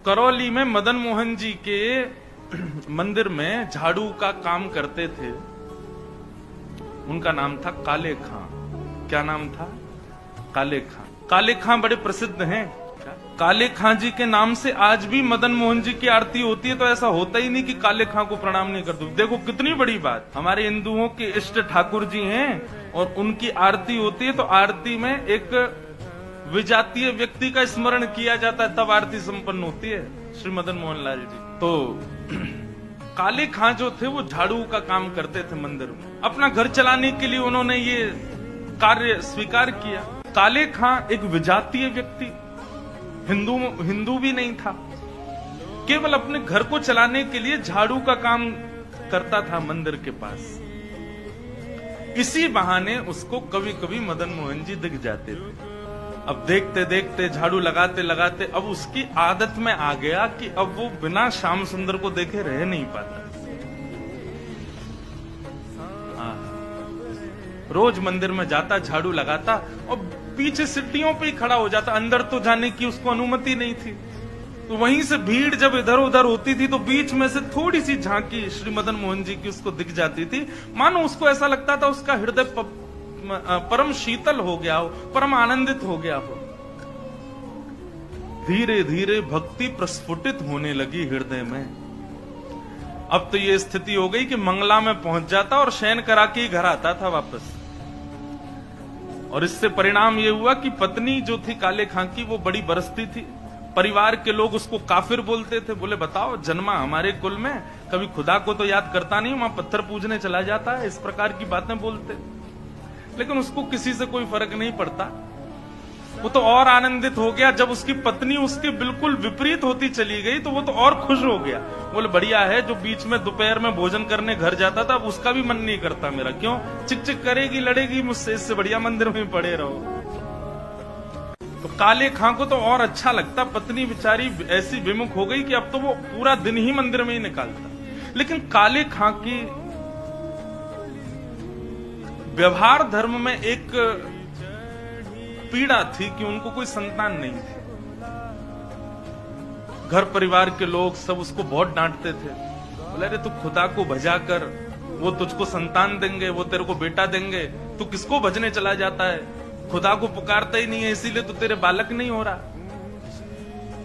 करौली में मदन मोहन जी के मंदिर में झाड़ू का काम करते थे। उनका नाम था काले खां। क्या नाम था? काले खां। काले खां बड़े प्रसिद्ध हैं। काले खां जी के नाम से आज भी मदन मोहन जी की आरती होती है। तो ऐसा होता ही नहीं कि काले खां को प्रणाम नहीं कर दो। देखो कितनी बड़ी बात। हमारे हिंदुओं के इष्ट ठाकुर जी हैं और उनकी आरती होती है तो आरती में एक विजातीय व्यक्ति का स्मरण किया जाता है, तब आरती संपन्न होती है। श्री मदन मोहन लाल जी तो काले खां जो थे वो झाड़ू का काम करते थे मंदिर में। अपना घर चलाने के लिए उन्होंने ये कार्य स्वीकार किया। काले खां एक विजातीय व्यक्ति, हिंदू भी नहीं था, केवल अपने घर को चलाने के लिए झाड़ू का काम करता था मंदिर के पास। इसी बहाने उसको कभी कभी मदन मोहन जी दिख जाते थे। अब देखते देखते झाड़ू लगाते लगाते अब उसकी आदत में आ गया कि अब वो बिना श्याम सुंदर को देखे रह नहीं पाता। रोज मंदिर में जाता, झाड़ू लगाता और पीछे सीढ़ियों पे ही खड़ा हो जाता। अंदर तो जाने की उसको अनुमति नहीं थी। तो वहीं से भीड़ जब इधर उधर होती थी तो बीच में से थोड़ी सी झांकी श्री मदन मोहन जी की उसको दिख जाती थी। मानो उसको ऐसा लगता था उसका हृदय परम शीतल हो गया हो, परम आनंदित हो गया हो। धीरे धीरे भक्ति प्रस्फुटित होने लगी हृदय में। अब तो ये स्थिति हो गई कि मंगला में पहुंच जाता और शयन करा के ही घर आता था वापस। और इससे परिणाम ये हुआ कि पत्नी जो थी काले खां की वो बड़ी बरसती थी। परिवार के लोग उसको काफिर बोलते थे। बोले बताओ, जन्मा हमारे कुल में, कभी खुदा को तो याद करता नहीं, वहां पत्थर पूजने चला जाता है। इस प्रकार की बातें बोलते। लेकिन उसको किसी से कोई फर्क नहीं पड़ता। वो तो और आनंदित हो गया जब उसकी पत्नी उसके बिल्कुल विपरीत होती चली गई तो वो तो और खुश हो गया। बोले बढ़िया है, जो बीच में दोपहर में भोजन करने घर जाता था अब उसका भी मन नहीं करता मेरा। क्यों? चिक चिक करेगी, लड़ेगी मुझसे, इससे बढ़िया मंदिर में पड़े रहो। तो काले खां को तो और अच्छा लगता। पत्नी बेचारी ऐसी विमुख हो गई कि अब तो वो पूरा दिन ही मंदिर में ही निकालता। लेकिन काले खां की व्यवहार धर्म में एक पीड़ा थी कि उनको कोई संतान नहीं थी। घर परिवार के लोग सब उसको बहुत डांटते थे। बोले अरे तू खुदा को भजा कर, वो तुझको संतान देंगे, वो तेरे को बेटा देंगे, तू किसको भजने चला जाता है? खुदा को पुकारता ही नहीं है, इसीलिए तो तेरे बालक नहीं हो रहा।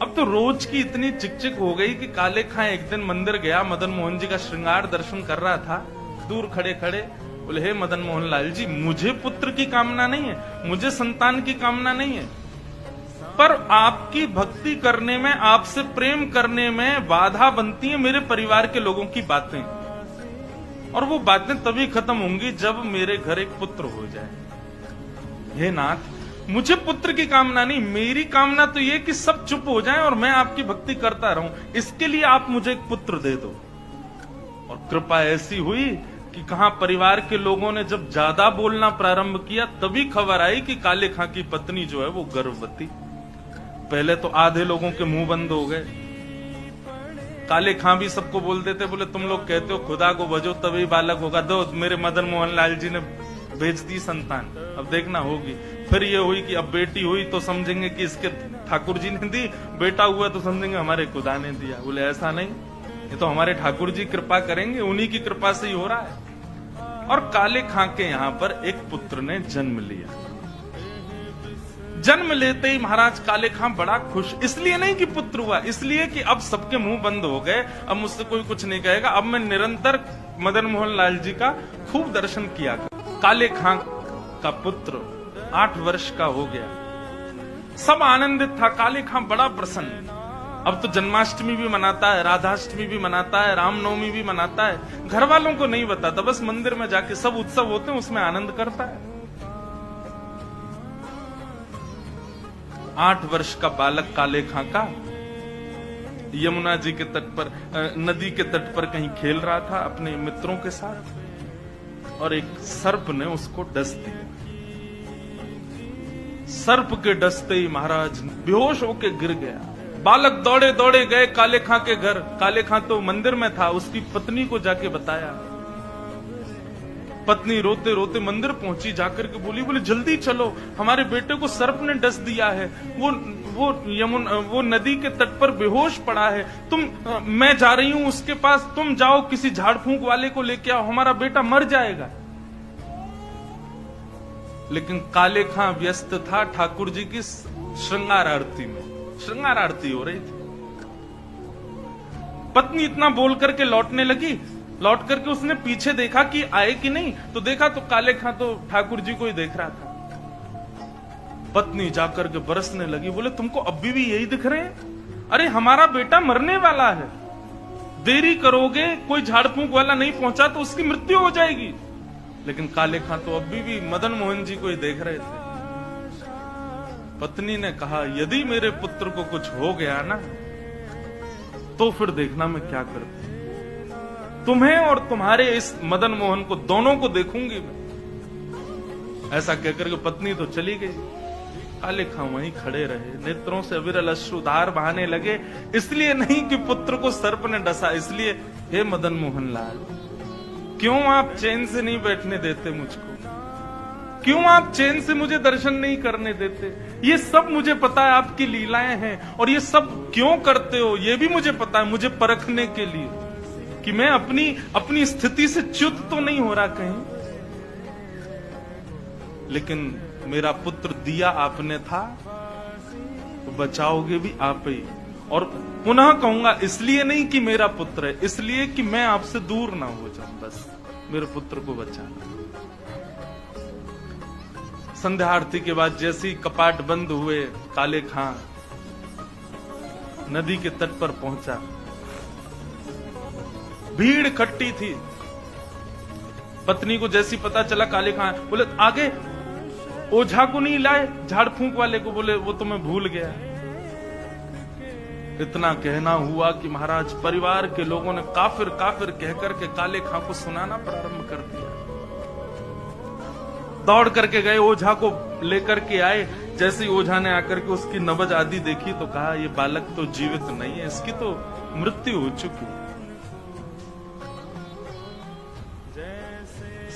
अब तो रोज की इतनी चिकचिक हो गई कि काले खां एक दिन मंदिर गया, मदन मोहन जी का श्रृंगार दर्शन कर रहा था। दूर खड़े खड़े बोले हे मदन मोहन लाल जी, मुझे पुत्र की कामना नहीं है, मुझे संतान की कामना नहीं है, पर आपकी भक्ति करने में, आपसे प्रेम करने में बाधा बनती है मेरे परिवार के लोगों की बातें। और वो बातें तभी खत्म होंगी जब मेरे घर एक पुत्र हो जाए। हे नाथ, मुझे पुत्र की कामना नहीं, मेरी कामना तो ये कि सब चुप हो जाएं और मैं आपकी भक्ति करता रहूं। इसके लिए आप मुझे एक पुत्र दे दो। और कृपा ऐसी हुई कि कहां परिवार के लोगों ने जब ज्यादा बोलना प्रारंभ किया तभी खबर आई कि काले खां की पत्नी जो है वो गर्भवती। पहले तो आधे लोगों के मुंह बंद हो गए। काले खां भी सबको बोल देते, बोले तुम लोग कहते हो खुदा को भजो तभी बालक होगा, दो मेरे मदन मोहन लाल जी ने भेज दी संतान, अब देखना होगी। फिर ये हुई कि अब बेटी हुई तो समझेंगे कि इसके ठाकुर जी ने दी, बेटा हुआ तो समझेंगे हमारे खुदा ने दिया। बोले ऐसा नहीं, ये तो हमारे ठाकुर जी कृपा करेंगे, उन्हीं की कृपा से ही हो रहा है। और काले खां के यहां पर एक पुत्र ने जन्म लिया। जन्म लेते ही महाराज काले खां बड़ा खुश, इसलिए नहीं कि पुत्र हुआ, इसलिए कि अब सबके मुंह बंद हो गए, अब मुझसे कोई कुछ नहीं कहेगा, अब मैं निरंतर मदन मोहन लाल जी का खूब दर्शन किया कर। काले खां का पुत्र 8 वर्ष का हो गया। सब आनंदित था, काले खां बड़ा प्रसन्न। अब तो जन्माष्टमी भी मनाता है, राधाष्टमी भी मनाता है, रामनवमी भी मनाता है। घर वालों को नहीं बताता, बस मंदिर में जाके सब उत्सव होते हैं उसमें आनंद करता है। 8 वर्ष का बालक काले खां का यमुना जी के तट पर, नदी के तट पर कहीं खेल रहा था अपने मित्रों के साथ और एक सर्प ने उसको डस दिया। सर्प के डसते ही महाराज बेहोश होके गिर गया। बालक दौड़े दौड़े गए काले खां के घर। काले खां तो मंदिर में था, उसकी पत्नी को जाके बताया। पत्नी रोते रोते मंदिर पहुंची, जाकर के बोली, बोले जल्दी चलो, हमारे बेटे को सर्प ने डस दिया है, वो वो नदी के तट पर बेहोश पड़ा है, मैं जा रही हूं उसके पास, तुम जाओ किसी झाड़ फूंक वाले को लेके आओ, हमारा बेटा मर जाएगा। लेकिन काले खां व्यस्त था ठाकुर जी की श्रृंगार आरती में, श्रृंगार आरती हो रही थी। पत्नी इतना बोल करके लौटने लगी, लौट करके उसने पीछे देखा कि आए कि नहीं, तो देखा तो काले खां तो ठाकुर जी को ही देख रहा था। पत्नी जाकर के बरसने लगी, बोले तुमको अभी भी यही दिख रहे हैं? अरे हमारा बेटा मरने वाला है, देरी करोगे, कोई झाड़ फूंक वाला नहीं पहुंचा तो उसकी मृत्यु हो जाएगी। लेकिन काले खां तो अभी भी मदन मोहन जी को ही देख रहे थे। पत्नी ने कहा, यदि मेरे पुत्र को कुछ हो गया ना, तो फिर देखना मैं क्या करती, तुम्हें और तुम्हारे इस मदन मोहन को दोनों को देखूंगी मैं। ऐसा कहकर के पत्नी तो चली गई। काले खां वहीं खड़े रहे, नेत्रों से अविरल अश्रुधार बहाने लगे, इसलिए नहीं कि पुत्र को सर्प ने डसा, इसलिए हे मदन मोहन लाल, क्यों आप चैन से नहीं बैठने देते मुझको? क्यों आप चैन से मुझे दर्शन नहीं करने देते? ये सब मुझे पता है आपकी लीलाएं हैं, और ये सब क्यों करते हो ये भी मुझे पता है, मुझे परखने के लिए कि मैं अपनी स्थिति से च्युत तो नहीं हो रहा कहीं। लेकिन मेरा पुत्र दिया आपने था, तो बचाओगे भी आप ही। और पुनः कहूंगा, इसलिए नहीं कि मेरा पुत्र है, इसलिए कि मैं आपसे दूर ना हो जाऊं, बस मेरे पुत्र को बचाना। संध्या आरती के बाद जैसे ही कपाट बंद हुए, काले खां नदी के तट पर पहुंचा। भीड़ इकट्ठी थी। पत्नी को जैसी पता चला, काले खां बोले आगे ओझा को नहीं लाए, झाड़ फूंक वाले को, बोले वो तो मैं भूल गया। इतना कहना हुआ कि महाराज परिवार के लोगों ने काफिर काफिर कहकर के काले खां को सुनाना प्रारंभ कर दिया। दौड़ करके गए, ओझा को लेकर के आए। जैसे ही ओझा ने आकर के उसकी नब्ज आदि देखी तो कहा, ये बालक तो जीवित नहीं है, इसकी तो मृत्यु हो चुकी।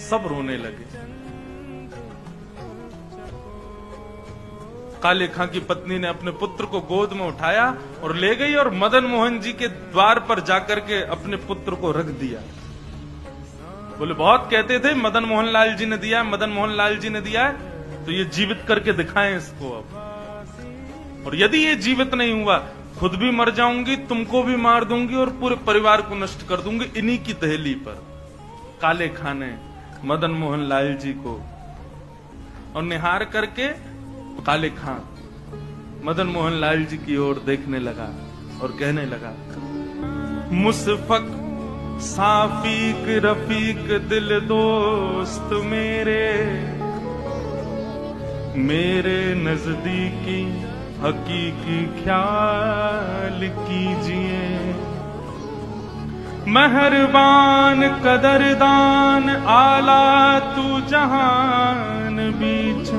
सब रोने लगे। काले खां की पत्नी ने अपने पुत्र को गोद में उठाया और ले गई, और मदन मोहन जी के द्वार पर जाकर के अपने पुत्र को रख दिया। बोले बहुत कहते थे मदन मोहन लाल जी ने दिया, मदन मोहन लाल जी ने दिया है, तो ये जीवित करके दिखाएं इसको अब। और यदि ये जीवित नहीं हुआ, खुद भी मर जाऊंगी, तुमको भी मार दूंगी और पूरे परिवार को नष्ट कर दूंगी इन्हीं की दहली पर। काले खां ने मदन मोहन लाल जी को और निहार करके काले खां मदन मोहन लाल जी की ओर देखने लगा और कहने लगा, मुसफक साफीक रफीक दिल दोस्त मेरे नजदीकी हकीकी ख्याल कीजिए। मेहरबान कदरदान आला तू जहान बीच,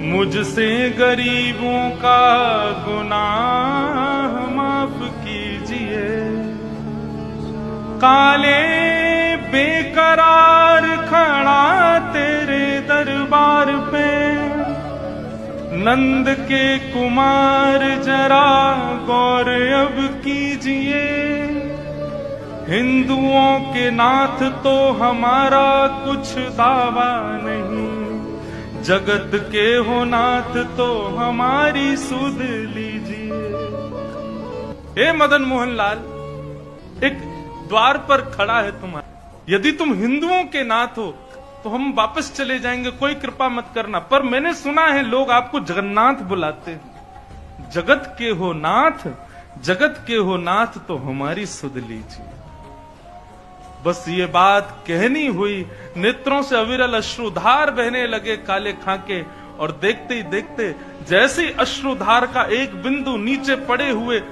मुझसे गरीबों का गुनाह माफ कीजिए। काले बेकरार खड़ा तेरे दरबार पे, नंद के कुमार जरा गौर अब कीजिए। हिंदुओं के नाथ तो हमारा कुछ दावा नहीं, जगत के हो नाथ तो हमारी सुध लीजिए। हे मदन मोहन लाल, एक द्वार पर खड़ा है तुम्हारा, यदि तुम हिंदुओं के नाथ हो तो हम वापस चले जाएंगे, कोई कृपा मत करना। पर मैंने सुना है लोग आपको जगन्नाथ बुलाते हैं। जगत के हो नाथ, जगत के हो नाथ तो हमारी सुध लीजिए। बस ये बात कहनी हुई, नेत्रों से अविरल अश्रुधार बहने लगे काले खां के, और देखते ही देखते जैसे अश्रुधार का एक बिंदु नीचे पड़े हुए,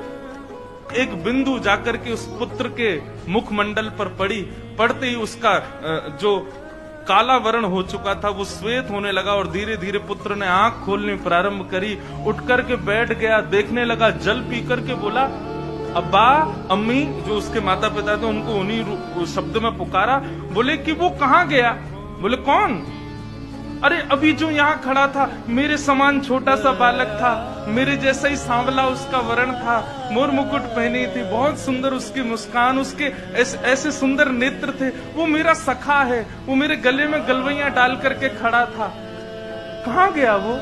एक बिंदु जाकर के उस पुत्र के मुखमंडल पर पड़ी, पड़ते ही उसका जो काला वर्ण हो चुका था वो श्वेत होने लगा, और धीरे धीरे पुत्र ने आंख खोलनी प्रारंभ करी। उठ करके बैठ गया, देखने लगा, जल पी करके बोला, अब्बा अम्मी, जो उसके माता पिता थे उनको उन्हीं शब्द में पुकारा। बोले कि वो कहां गया? बोले कौन? अरे अभी जो यहाँ खड़ा था मेरे समान छोटा सा बालक था, मेरे जैसा ही सांवला उसका वर्ण था, मोर मुकुट पहनी थी, बहुत सुंदर उसकी मुस्कान, उसके ऐसे सुंदर नेत्र थे, वो मेरा सखा है, वो मेरे गले में गलवैयां डाल करके खड़ा था, कहाँ गया वो?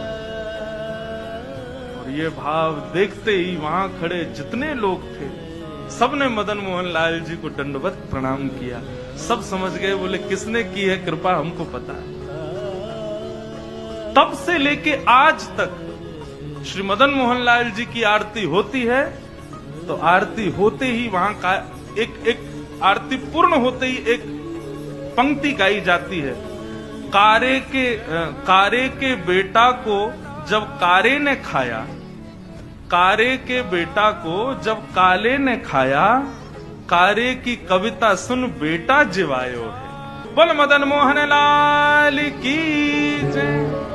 और ये भाव देखते ही वहां खड़े जितने लोग थे सबने मदन मोहन लाल जी को दंडवत प्रणाम किया। सब समझ गए, बोले किसने की है कृपा हमको पता है। तब से लेके आज तक श्री मदन मोहन लाल जी की आरती होती है तो आरती होते ही वहां का एक आरती पूर्ण होते ही एक पंक्ति गाई जाती है। कारे के बेटा को जब कारे ने खाया, कारे के बेटा को जब काले ने खाया, कारे की कविता सुन बेटा जिवायो है। बोल मदन मोहन लाल की जय।